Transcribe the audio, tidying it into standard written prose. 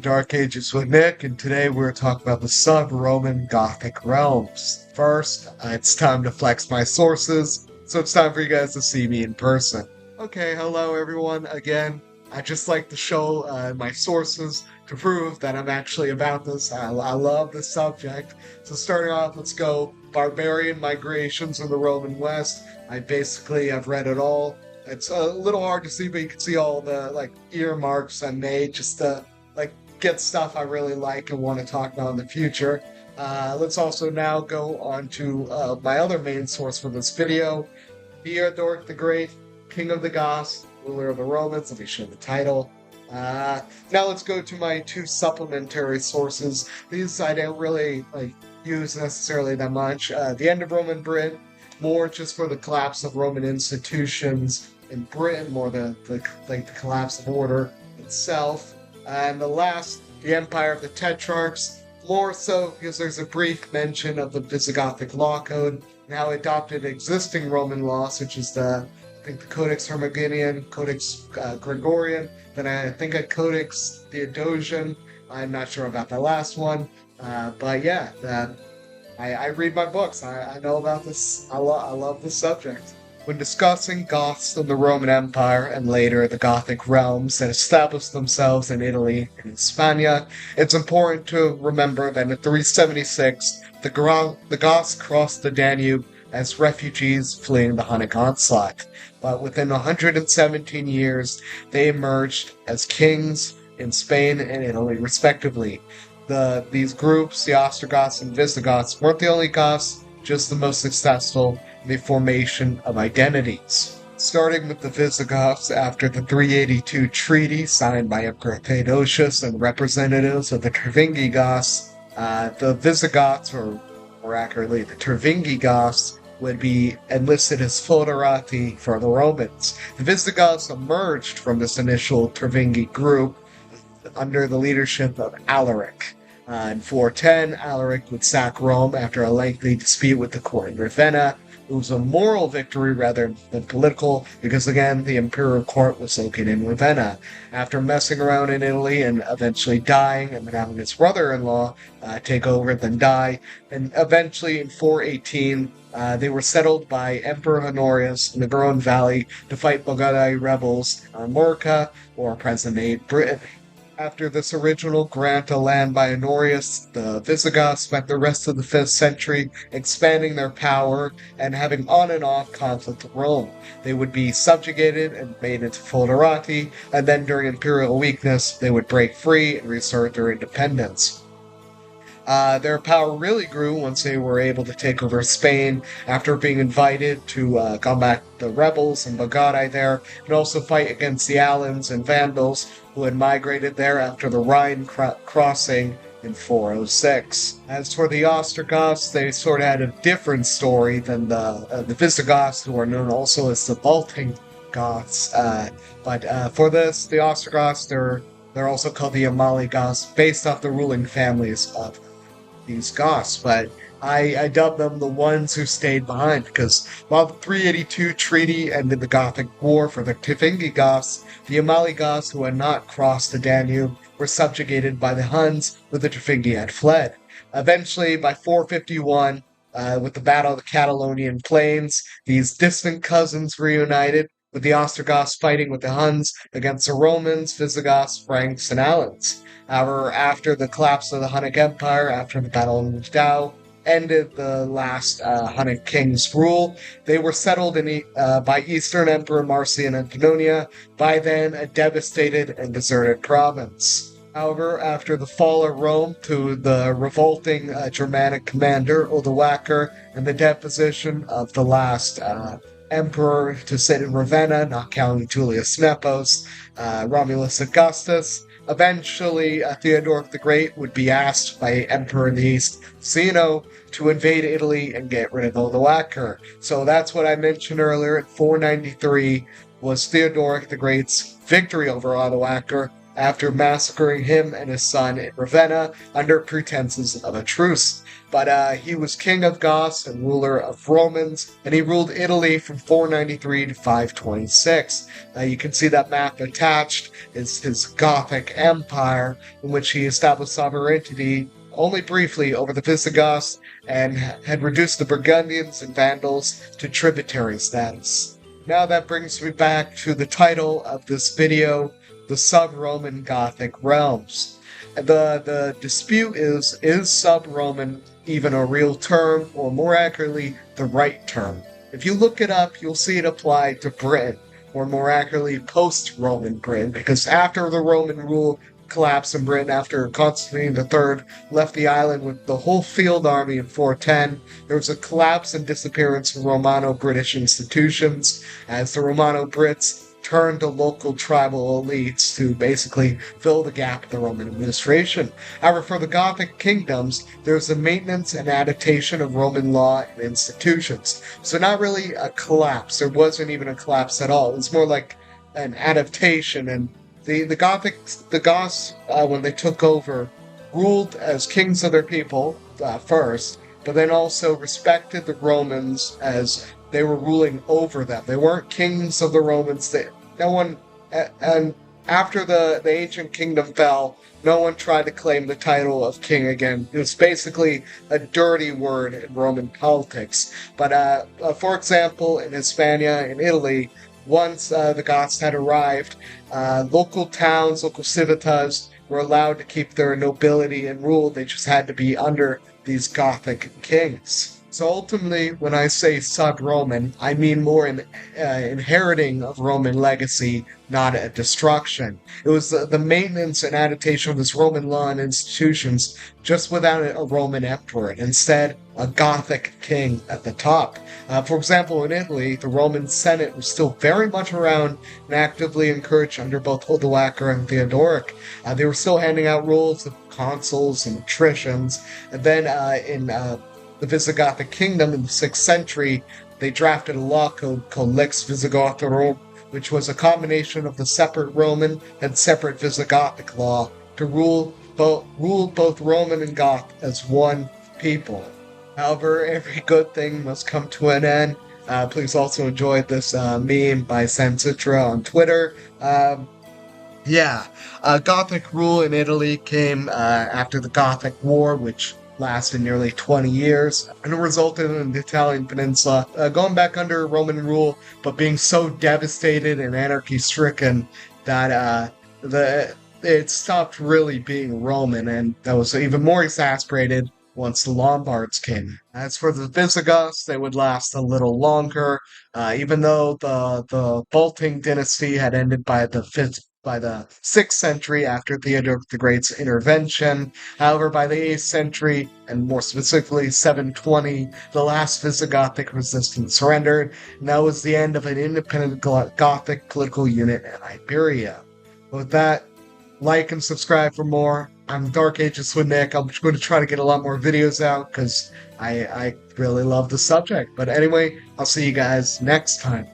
Dark Ages with Nick, and today we're talking about the sub-Roman Gothic realms. First, it's time to flex my sources, so it's time for you guys to see me in person. Okay, hello everyone again. I just like to show my sources to prove that I'm actually about this. I love this subject. So starting off, let's go barbarian migrations in the Roman West. I've read it all. It's a little hard to see, but you can see all the earmarks I made just to get stuff I really like and want to talk about in the future. Let's also now go on to my other main source for this video, Theodoric the Great, King of the Goths, ruler of the Romans. Let me show the title. Now let's go to my two supplementary sources. These I don't really use necessarily that much. The End of Roman Britain, more just for the collapse of Roman institutions in Britain, more the collapse of order itself. And the last, the Empire of the Tetrarchs, more so because there's a brief mention of the Visigothic law code and how it adopted existing Roman laws, such as the Codex Hermogenean, Codex Gregorian, then I think a Codex Theodosian. I'm not sure about the last one, but yeah, I read my books. I know about this. I love this subject. When discussing Goths of the Roman Empire and later the Gothic realms that established themselves in Italy and in Spain, it's important to remember that in 376, the Goths crossed the Danube as refugees fleeing the Hunnic onslaught. But within 117 years, they emerged as kings in Spain and Italy, respectively. These groups, the Ostrogoths and Visigoths, weren't the only Goths, just the most successful in the formation of identities. Starting with the Visigoths after the 382 treaty signed by Emperor Theodosius and representatives of the Tervingi Goths, the Visigoths, or more accurately the Tervingi Goths, would be enlisted as foederati for the Romans. The Visigoths emerged from this initial Tervingi group under the leadership of Alaric. In 410, Alaric would sack Rome after a lengthy dispute with the court in Ravenna. It was a moral victory rather than political, because again, the imperial court was located in Ravenna. After messing around in Italy and eventually dying, and then having his brother-in-law take over and then die, and eventually in 418, they were settled by Emperor Honorius in the Garonne Valley to fight Bulgari rebels on Murcia, or present-day Britain. After this original grant of land by Honorius, the Visigoths spent the rest of the 5th century expanding their power and having on and off conflict with Rome. They would be subjugated and made into foederati, and then during imperial weakness, they would break free and reassert their independence. Their power really grew once they were able to take over Spain after being invited to combat the rebels and Bulgari there, and also fight against the Alans and Vandals who had migrated there after the Rhine crossing in 406. As for the Ostrogoths, they sort of had a different story than the Visigoths, who are known also as the Baltic Goths. But for this, the Ostrogoths, they're also called the Goths, based off the ruling families of these Goths, but I dub them the ones who stayed behind, because while the 382 treaty ended the Gothic War for the Tervingi Goths, the Goths, who had not crossed the Danube, were subjugated by the Huns, who the Tervingi had fled. Eventually, by 451, with the Battle of the Catalonian Plains, these distant cousins reunited, with the Ostrogoths fighting with the Huns against the Romans, Visigoths, Franks, and Alans. However, after the collapse of the Hunnic Empire, after the Battle of Moscow ended the last Hunnic king's rule, they were settled by Eastern Emperor Marcian and Pannonia, by then a devastated and deserted province. However, after the fall of Rome to the revolting Germanic commander Odoacer and the deposition of the last emperor to sit in Ravenna, not counting Julius Nepos, Romulus Augustus, eventually Theodoric the Great would be asked by Emperor in the East, Zeno, to invade Italy and get rid of Odoacer. So that's what I mentioned earlier. At 493 was Theodoric the Great's victory over Odoacer after massacring him and his son in Ravenna under pretenses of a truce. but he was king of Goths and ruler of Romans, and he ruled Italy from 493 to 526. You can see that map attached is his Gothic Empire, in which he established sovereignty only briefly over the Visigoths and had reduced the Burgundians and Vandals to tributary status. Now that brings me back to the title of this video, the Sub-Roman Gothic Realms. The dispute is Sub-Roman even a real term, or more accurately, the right term? If you look it up, you'll see it applied to Britain, or more accurately, post-Roman Britain, because after the Roman rule collapsed in Britain, after Constantine III left the island with the whole field army in 410, there was a collapse and disappearance of Romano-British institutions, as the Romano-Brits turned to local tribal elites to basically fill the gap of the Roman administration. However, for the Gothic kingdoms, there's a maintenance and adaptation of Roman law and institutions. So not really a collapse. There wasn't even a collapse at all. It was more like an adaptation. And the Goths, when they took over, ruled as kings of their people first, but then also respected the Romans as they were ruling over them. They weren't kings of the Romans. And after the ancient kingdom fell, no one tried to claim the title of king again. It was basically a dirty word in Roman politics. But for example, in Hispania, in Italy, once the Goths had arrived, local towns, local civitas, were allowed to keep their nobility and rule. They just had to be under these Gothic kings. So ultimately, when I say sub-Roman, I mean more an inheriting of Roman legacy, not a destruction. It was the maintenance and adaptation of this Roman law and institutions, just without a Roman emperor, and instead a Gothic king at the top. For example, in Italy, the Roman Senate was still very much around and actively encouraged under both Odoacer and Theodoric. They were still handing out rules of consuls and patricians, and then in the Visigothic kingdom in the 6th century, they drafted a law code called Lex Visigothorum, which was a combination of the separate Roman and separate Visigothic law to rule both Roman and Goth as one people. However, every good thing must come to an end. Please also enjoy this meme by Sansitra on Twitter. Gothic rule in Italy came after the Gothic War, which lasted nearly 20 years, and it resulted in the Italian peninsula going back under Roman rule, but being so devastated and anarchy-stricken that it stopped really being Roman, and that was even more exacerbated once the Lombards came. As for the Visigoths, they would last a little longer, even though the Balting dynasty had ended by the 6th century after Theodoric the Great's intervention. However, by the 8th century, and more specifically 720, the last Visigothic resistance surrendered, and that was the end of an independent Gothic political unit in Iberia. With that, like and subscribe for more. I'm Dark Ages with Nick. I'm going to try to get a lot more videos out because I really love the subject. But anyway, I'll see you guys next time.